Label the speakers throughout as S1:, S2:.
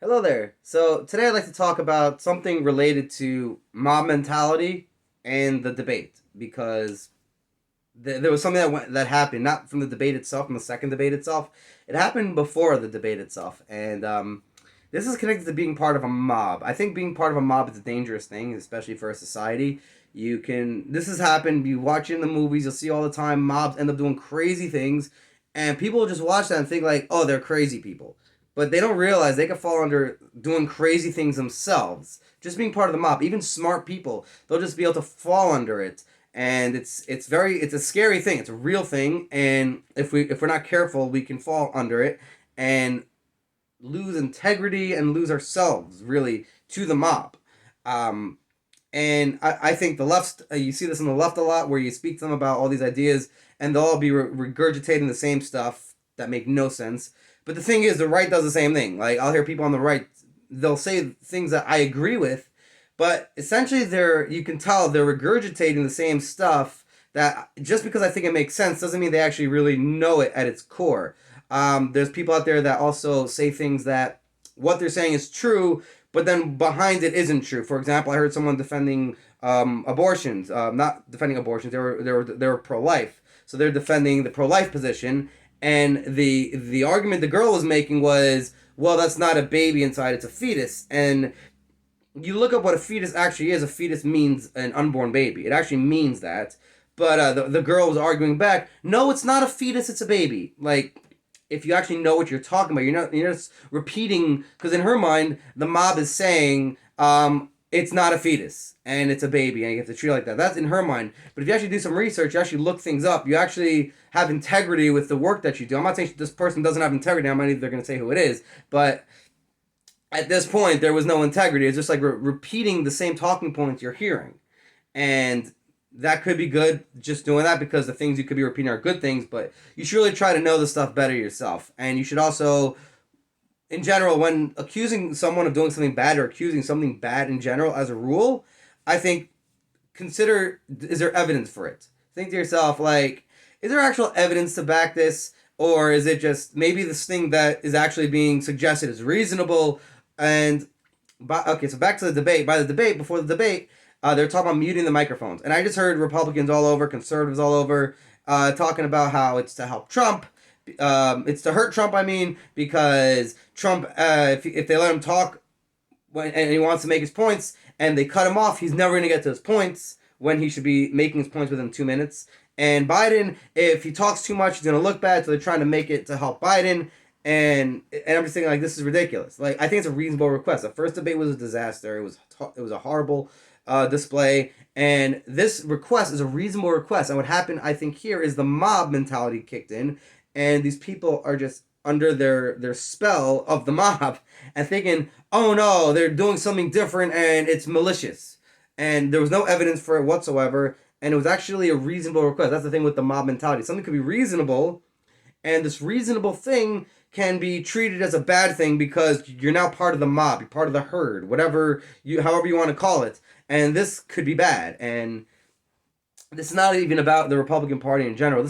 S1: Hello there. So today I'd like to talk about something related to mob mentality and the debate because there was something that happened not from the debate itself, from the second debate itself. It happened before the debate itself, and this is connected to being part of a mob. I think being part of a mob is a dangerous thing, especially for a society. You can this has happened. You watch it in the movies, you'll see all the time. Mobs end up doing crazy things, and people will just watch that and think like, oh, they're crazy people, but they don't realize they could fall under doing crazy things themselves. Just being part of the mob, even smart people, they'll just be able to fall under it, and it's a scary thing. It's a real thing, and if we're not careful, we can fall under it and lose integrity and lose ourselves really to the mob. Um, and I think the left, you see this in the left a lot, where you speak to them about all these ideas, and they'll all be regurgitating the same stuff that make no sense. But the thing is, the right does the same thing. Like, I'll hear people on the right, they'll say things that I agree with, but essentially you can tell they're regurgitating the same stuff. That just because I think it makes sense doesn't mean they actually really know it at its core. There's people out there that also say things that what they're saying is true, but then behind it isn't true. For example, I heard someone defending abortions, not defending abortions. They were pro life, so they're defending the pro life position. And the argument the girl was making was, well, that's not a baby inside; it's a fetus. And you look up what a fetus actually is. A fetus means an unborn baby. It actually means that. But the girl was arguing back. No, it's not a fetus. It's a baby. Like, if you actually know what you're talking about, you're just repeating, because in her mind the mob is saying it's not a fetus and it's a baby and you have to treat it like that. That's in her mind. But if you actually do some research, you actually look things up, you actually have integrity with the work that you do. I'm not saying this person doesn't have integrity. I'm not either going to say who it is, but at this point there was no integrity. It's just like repeating the same talking points you're hearing, and that could be good, just doing that, because the things you could be repeating are good things, but you should really try to know the stuff better yourself. And you should also, in general, when accusing someone of doing something bad, or accusing something bad in general as a rule, I think, consider, is there evidence for it? Think to yourself, like, is there actual evidence to back this? Or is it just maybe this thing that is actually being suggested is reasonable? And okay, so back to the debate. By the debate, before the debate, they're talking about muting the microphones, and I just heard Republicans all over, conservatives all over, talking about how it's to help Trump. It's to hurt Trump. I mean, because Trump, if they let him talk and he wants to make his points, and they cut him off, he's never going to get to his points when he should be making his points within 2 minutes. And Biden, if he talks too much, he's going to look bad. So they're trying to make it to help Biden. And I'm just thinking, like, this is ridiculous. Like, I think it's a reasonable request. The first debate was a disaster. It was a horrible display, and this request is a reasonable request. And what happened, I think, here is the mob mentality kicked in, and these people are just under their spell of the mob and thinking, oh no, they're doing something different and it's malicious. And there was no evidence for it whatsoever, and it was actually a reasonable request. That's the thing with the mob mentality. Something could be reasonable, and this reasonable thing can be treated as a bad thing because you're now part of the mob, you're part of the herd, however you want to call it. And this could be bad. And this is not even about the Republican Party in general.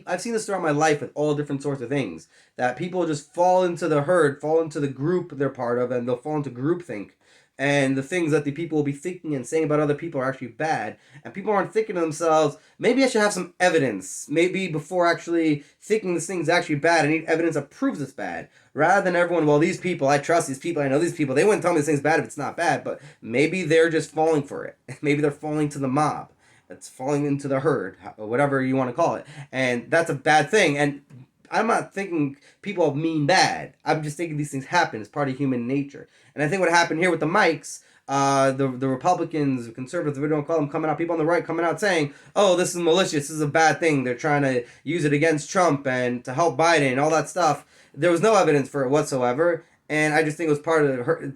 S1: I've seen this throughout my life with all different sorts of things, that people just fall into the herd, fall into the group they're part of, and they'll fall into groupthink. And the things that the people will be thinking and saying about other people are actually bad. And people aren't thinking to themselves, maybe I should have some evidence. Maybe before actually thinking this thing's actually bad, I need evidence that proves it's bad. Rather than everyone, well, these people, I trust these people, I know these people, they wouldn't tell me this thing's bad if it's not bad. But maybe they're just falling for it. Maybe they're falling to the mob. It's falling into the herd, whatever you want to call it. And that's a bad thing. And I'm not thinking people mean bad. I'm just thinking these things happen. It's part of human nature. And I think what happened here with the mics, the Republicans, the conservatives, we don't call them, coming out, people on the right coming out saying, oh, this is malicious, this is a bad thing, they're trying to use it against Trump and to help Biden and all that stuff. There was no evidence for it whatsoever. And I just think it was part of her.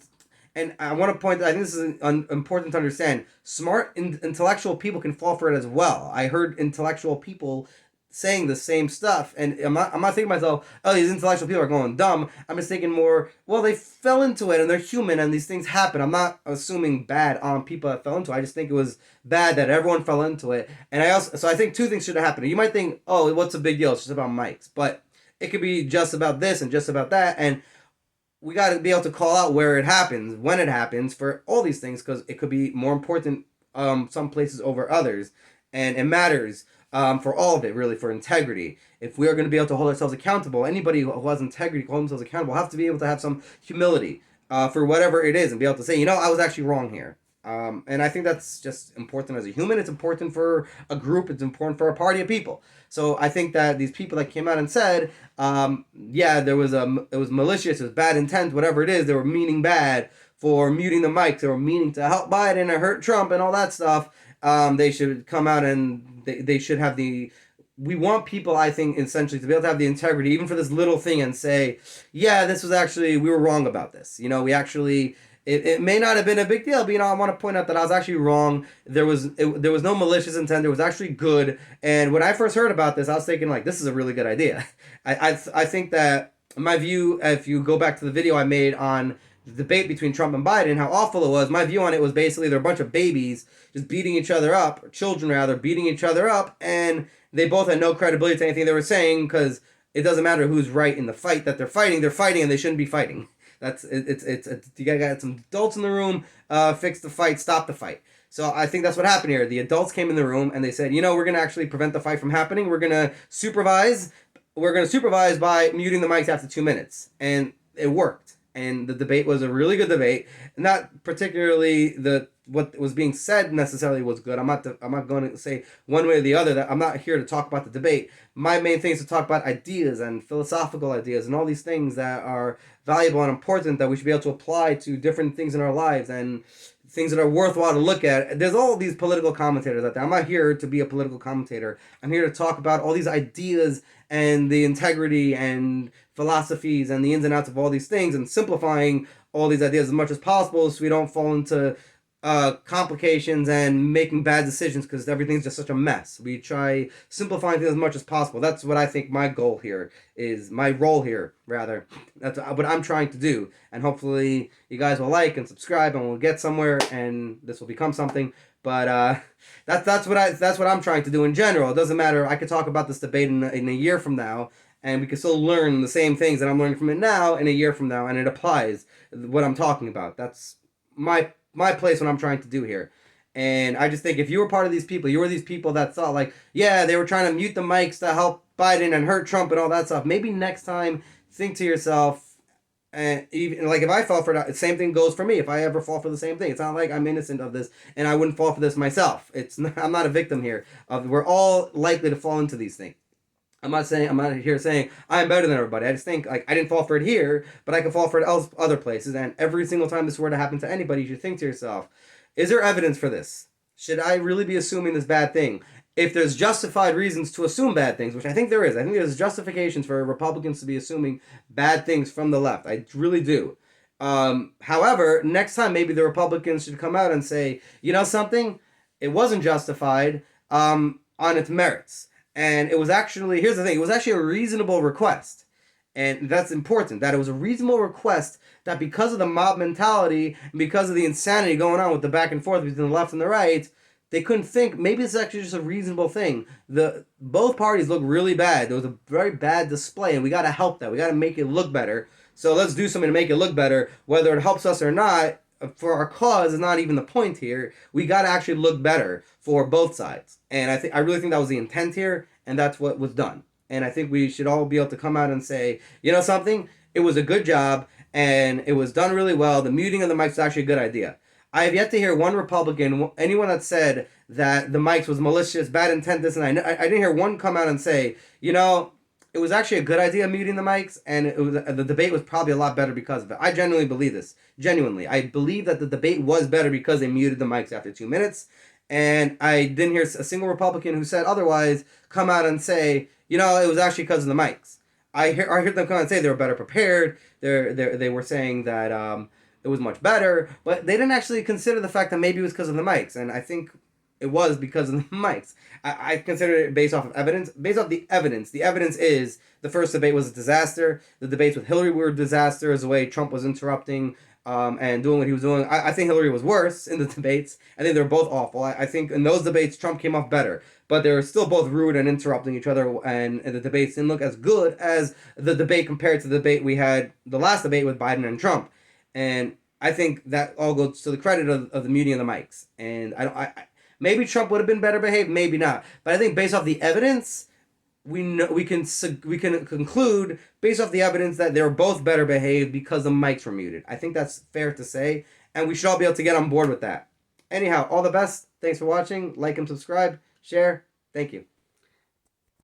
S1: And I want to point out, I think this is important to understand. Smart, intellectual people can fall for it as well. I heard intellectual people saying the same stuff, and I'm not thinking to myself, oh, these intellectual people are going dumb. I'm just thinking more, well, they fell into it and they're human and these things happen. I'm not assuming bad on people that fell into it. I just think it was bad that everyone fell into it. And I think two things should have happened. You might think, oh, what's a big deal? It's just about mics. But it could be just about this and just about that. And we got to be able to call out where it happens, when it happens, for all these things, because it could be more important some places over others, and it matters for all of it, really, for integrity. If we are going to be able to hold ourselves accountable, anybody who has integrity, hold themselves accountable, have to be able to have some humility for whatever it is, and be able to say, I was actually wrong here. And I think that's just important as a human. It's important for a group. It's important for a party of people. So I think that these people that came out and said, yeah, it was malicious, it was bad intent, whatever it is, they were meaning bad for muting the mics, they were meaning to help Biden and hurt Trump and all that stuff. They should come out and they should have we want people, I think, essentially to be able to have the integrity, even for this little thing, and say, yeah, this was actually, we were wrong about this. We actually, it may not have been a big deal, but I want to point out that I was actually wrong. There was no malicious intent. It was actually good. And when I first heard about this, I was thinking, like, this is a really good idea. I think that my view, if you go back to the video I made on the debate between Trump and Biden, how awful it was, my view on it was basically they're a bunch of babies just beating each other up, or children rather, beating each other up, and they both had no credibility to anything they were saying, because it doesn't matter who's right in the fight that they're fighting and they shouldn't be fighting. It's you gotta get some adults in the room, fix the fight, stop the fight. So I think that's what happened here. The adults came in the room and they said, we're gonna actually prevent the fight from happening. We're gonna supervise by muting the mics after 2 minutes, and it worked. And the debate was a really good debate. Not particularly what was being said necessarily was good. I'm not going to say one way or the other. That I'm not here to talk about the debate. My main thing is to talk about ideas and philosophical ideas and all these things that are valuable and important that we should be able to apply to different things in our lives and things that are worthwhile to look at. There's all these political commentators out there. I'm not here to be a political commentator. I'm here to talk about all these ideas and the integrity and philosophies and the ins and outs of all these things, and simplifying all these ideas as much as possible so we don't fall into complications and making bad decisions, because everything's just such a mess. We try simplifying things as much as possible. That's what I think my goal here is, my role here, rather. That's what I'm trying to do. And hopefully you guys will like and subscribe and we'll get somewhere and this will become something. But that's what I'm trying to do in general. It doesn't matter. I could talk about this debate in a year from now, and we can still learn the same things that I'm learning from it now in a year from now, and it applies what I'm talking about. That's my place, what I'm trying to do here. And I just think if you were part of these people, you were these people that thought, like, yeah, they were trying to mute the mics to help Biden and hurt Trump and all that stuff. Maybe next time, think to yourself, and even like if I fall for that, same thing goes for me. If I ever fall for the same thing, it's not like I'm innocent of this and I wouldn't fall for this myself. I'm not a victim here. We're all likely to fall into these things. I'm not here saying I'm better than everybody. I just think, like, I didn't fall for it here, but I can fall for it other places. And every single time this were to happen to anybody, you should think to yourself, is there evidence for this? Should I really be assuming this bad thing? If there's justified reasons to assume bad things, which I think there is. I think there's justifications for Republicans to be assuming bad things from the left. I really do. However, next time maybe the Republicans should come out and say, something? It wasn't justified on its merits. And it was actually, here's the thing, it was actually a reasonable request. And that's important, that it was a reasonable request, that because of the mob mentality, and because of the insanity going on with the back and forth between the left and the right, they couldn't think, maybe it's actually just a reasonable thing. Both parties look really bad. There was a very bad display, and we got to help that. We got to make it look better. So let's do something to make it look better. Whether it helps us or not, for our cause is not even the point here. We got to actually look better for both sides. And I really think that was the intent here, and that's what was done. And I think we should all be able to come out and say, something? It was a good job, and it was done really well. The muting of the mics was actually a good idea. I have yet to hear one Republican, anyone that said that the mics was malicious, bad intent, this and that. I didn't hear one come out and say, it was actually a good idea muting the mics, and the debate was probably a lot better because of it. I genuinely believe this. Genuinely. I believe that the debate was better because they muted the mics after 2 minutes, and I didn't hear a single Republican who said otherwise come out and say, it was actually because of the mics. I heard them come out and say they were better prepared. They were saying that it was much better, but they didn't actually consider the fact that maybe it was because of the mics, and I think it was because of the mics. I consider it based off of evidence. Based off the evidence. The evidence is the first debate was a disaster. The debates with Hillary were a disaster as the way Trump was interrupting and doing what he was doing. I think Hillary was worse in the debates. I think they were both awful. I think in those debates, Trump came off better. But they were still both rude and interrupting each other, and the debates didn't look as good as the debate compared to the debate we had, the last debate with Biden and Trump. And I think that all goes to the credit of the muting of the mics. And maybe Trump would have been better behaved, maybe not. But I think based off the evidence, we can conclude based off the evidence that they were both better behaved because the mics were muted. I think that's fair to say, and we should all be able to get on board with that. Anyhow, all the best. Thanks for watching. Like and subscribe. Share. Thank you.